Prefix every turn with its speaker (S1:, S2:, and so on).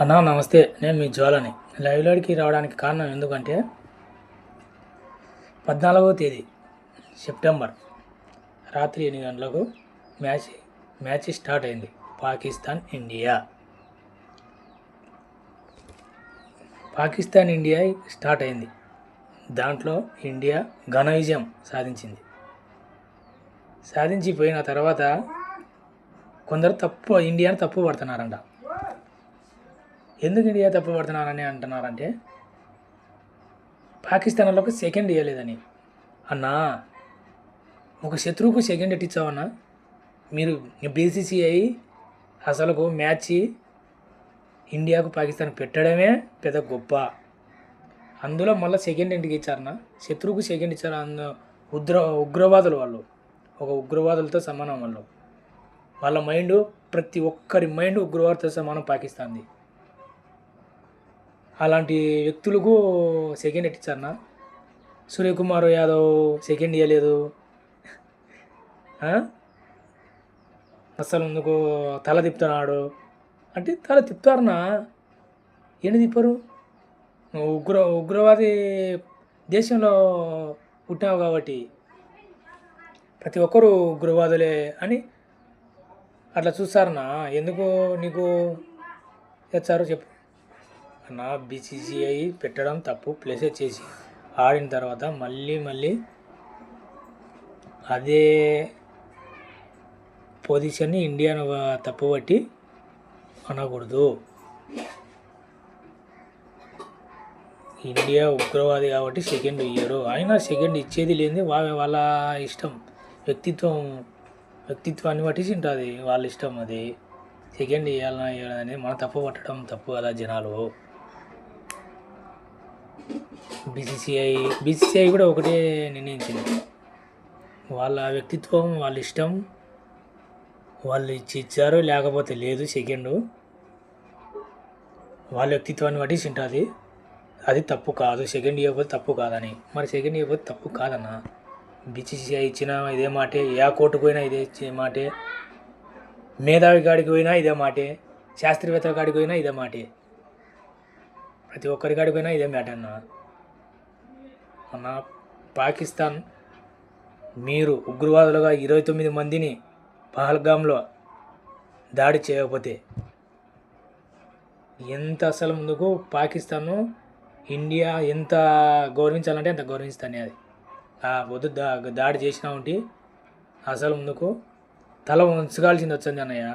S1: అన్నా నమస్తే, నేను మీ జ్వాలని. లైవ్లోకి రావడానికి కారణం ఎందుకంటే 14వ తేదీ సెప్టెంబర్ రాత్రి 8 గంటలకు మ్యాచ్ స్టార్ట్ అయింది. పాకిస్తాన్ ఇండియా స్టార్ట్ అయింది. దాంట్లో ఇండియా ఘన విజయం సాధించిపోయిన తర్వాత కొందరు ఇండియాని తప్పు పడుతున్నారంట. ఎందుకు ఇండియా తప్పు పడుతున్నారని అంటున్నారంటే పాకిస్తాన్ వాళ్ళకు సెకండ్ ఇవ్వలేదని. అన్నా, ఒక శత్రువుకు సెకండ్ ఎట్టించావన్నా? మీరు బీసీసీఐ అసలుకు మ్యాచ్ ఇండియాకు పాకిస్తాన్ పెట్టడమే పెద్ద గొప్ప. అందులో మళ్ళీ సెకండ్ ఇంటికి ఇచ్చారన్నా? శత్రువుకు సెకండ్ ఇచ్చారు. ఉగ్రవాదులు వాళ్ళు, ఒక ఉగ్రవాదులతో సమానం వాళ్ళు. వాళ్ళ మైండ్, ప్రతి ఒక్కరి మైండ్ ఉగ్రవాదులతో సమానం పాకిస్తాన్ది. అలాంటి వ్యక్తులకు సెకండ్ ఎట్టించారన్నా? సూర్యకుమార్ యాదవ్ సెకండ్ ఇవ్వలేదు. అసలు ఎందుకు తల తిప్పుతున్నాడు అంటే, తల తిప్పుతారన్నా? ఏంటి తిప్పరు? ఉగ్రవాది దేశంలో పుట్టినావు కాబట్టి ప్రతి ఒక్కరు ఉగ్రవాదులే అని అట్లా చూస్తారన్నా? ఎందుకు నీకు తెచ్చారో చెప్పు అన్న. బీసీసీఐ పెట్టడం తప్పు, ప్లేస్ చేసి ఆడిన తర్వాత మళ్ళీ అదే పొజిషన్ని ఇండియాను తప్పుబట్టి అనకూడదు. ఇండియా ఉగ్రవాది కాబట్టి సెకండ్ ఇయ్యరు. అయినా సెకండ్ ఇచ్చేది లేనిది వాళ్ళ ఇష్టం. వ్యక్తిత్వాన్ని బట్టి ఉంటుంది వాళ్ళ ఇష్టం. అది సెకండ్ ఇవ్వాలన్నా ఇవ్వాలని మనం తప్పు పట్టడం తప్పు కదా జనాలు. బీసీసీఐ కూడా ఒకటే నిర్ణయించింది. వాళ్ళ వ్యక్తిత్వం, వాళ్ళ ఇష్టం. వాళ్ళు ఇచ్చారు, లేకపోతే లేదు. సెకండ్ వాళ్ళ వ్యక్తిత్వాన్ని బట్టి ఉంటుంది. అది తప్పు కాదు. సెకండ్ ఇవ్వకపోతే తప్పు కాదని. మరి సెకండ్ ఇవ్వకపోతే తప్పు కాదన్నా. బీసీసీఐ ఇచ్చిన ఇదే మాటే, ఏ కోర్టుకు పోయినా ఇదే మాటే, మేధావి కాడికి పోయినా ఇదే మాటే, శాస్త్రవేత్తల కాడికి పోయినా ఇదే మాటే, ప్రతి ఒక్కరి కాడికి పోయినా ఇదే మాట అన్న. పాకిస్తాన్ మీరు ఉగ్రవాదులుగా 29 మందిని పహల్గామ్లో దాడి చేయకపోతే ఎంత అసలు ముందుకు పాకిస్తాను ఇండియా ఎంత గౌరవించాలంటే అంత గౌరవిస్తానే. అది వద్దు దాడి చేసినా ఉంటే అసలు ముందుకు తల ఉంచుకోవాల్సింది వచ్చింది అన్నయ్య.